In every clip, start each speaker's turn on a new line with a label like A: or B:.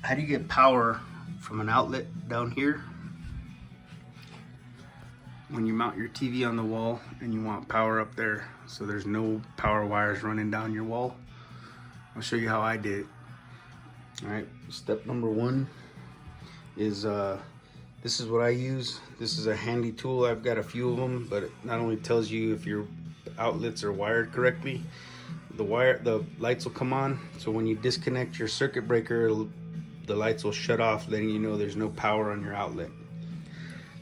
A: how do you get power from an outlet down here when you mount your TV on the wall and you want power up there so there's no power wires running down your wall? I'll show you how I did it. All right, step number one is this is what I use. This is a handy tool. I've got a few of them, but it not only tells you if your outlets are wired correctly, the lights will come on. So when you disconnect your circuit breaker, the lights will shut off, letting you know there's no power on your outlet.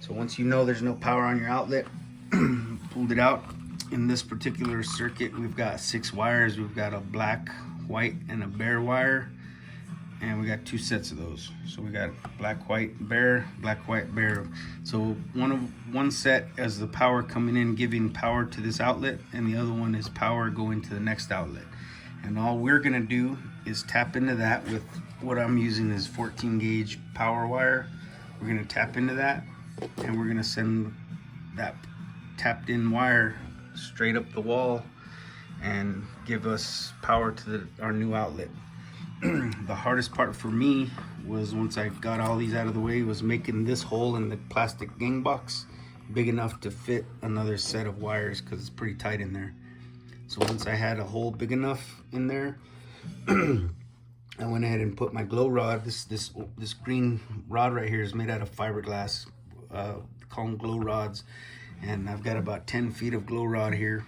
A: So once you know there's no power on your outlet, pulled it out. In this particular circuit, we've got 6 wires. We've got a black, white, and a bare wire, and we got 2 sets of those. So we got black, white, bare, black, white, bare. So one set is the power coming in, giving power to this outlet, and the other one is power going to the next outlet. And all we're gonna do is tap into that with what I'm using is 14 gauge power wire. We're gonna tap into that, and we're gonna send that tapped in wire straight up the wall and give us power to our new outlet. The hardest part for me was, once I got all these out of the way, was making this hole in the plastic gang box big enough to fit another set of wires, because it's pretty tight in there. So once I had a hole big enough in there, I went ahead and put my glow rod. This green rod right here is made out of fiberglass. Call them glow rods, and I've got about 10 feet of glow rod here,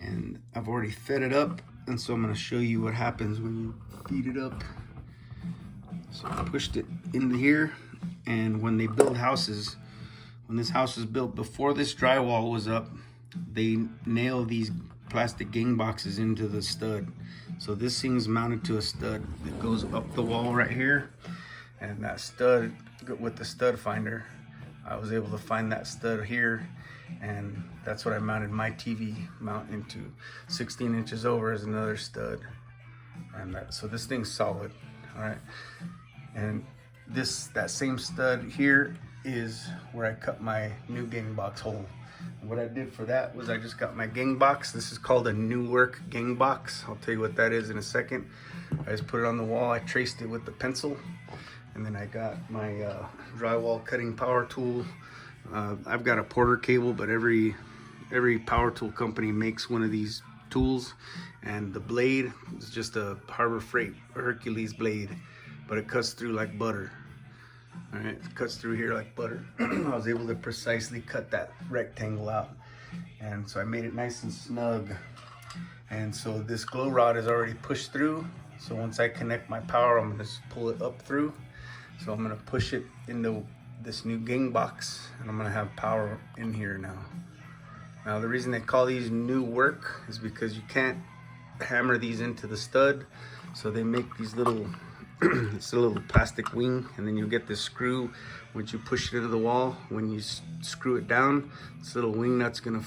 A: and I've already fed it up. And so I'm going to show you what happens when you feed it up. So I pushed it into here, and when they build houses, when this house was built, before this drywall was up, they nail these plastic gang boxes into the stud. So this thing's mounted to a stud that goes up the wall right here, and that stud, with the stud finder, I was able to find that stud here, and that's what I mounted my TV mount into. 16 inches over is another stud, and so this thing's solid. All right, and that same stud here is where I cut my new gang box hole. And what I did for that was I just got my gang box. This is called a New Work gang box. I'll tell you what that is in a second. I just put it on the wall. I traced it with the pencil, and then I got my drywall cutting power tool. I've got a Porter cable, but every power tool company makes one of these tools, and the blade is just a Harbor Freight Hercules blade, but it cuts through like butter. All right, it cuts through here like butter. I was able to precisely cut that rectangle out, and so I made it nice and snug. And so this glow rod is already pushed through, so once I connect my power, I'm gonna just pull it up through. So I'm gonna push it into this new gang box, and I'm gonna have power in here now. Now the reason they call these New Work is because you can't hammer these into the stud, so they make these little it's a little plastic wing, and then you get this screw. Once you push it into the wall, when you screw it down, this little wing nut's gonna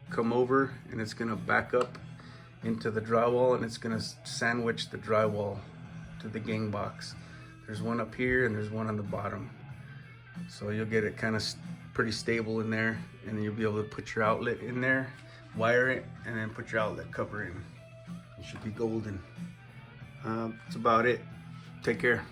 A: come over, and it's gonna back up into the drywall, and it's gonna sandwich the drywall to the gang box. There's one up here and there's one on the bottom, so you'll get it kind of pretty stable in there, and then you'll be able to put your outlet in there, wire it, and then put your outlet cover in. It should be golden. That's about it. Take care.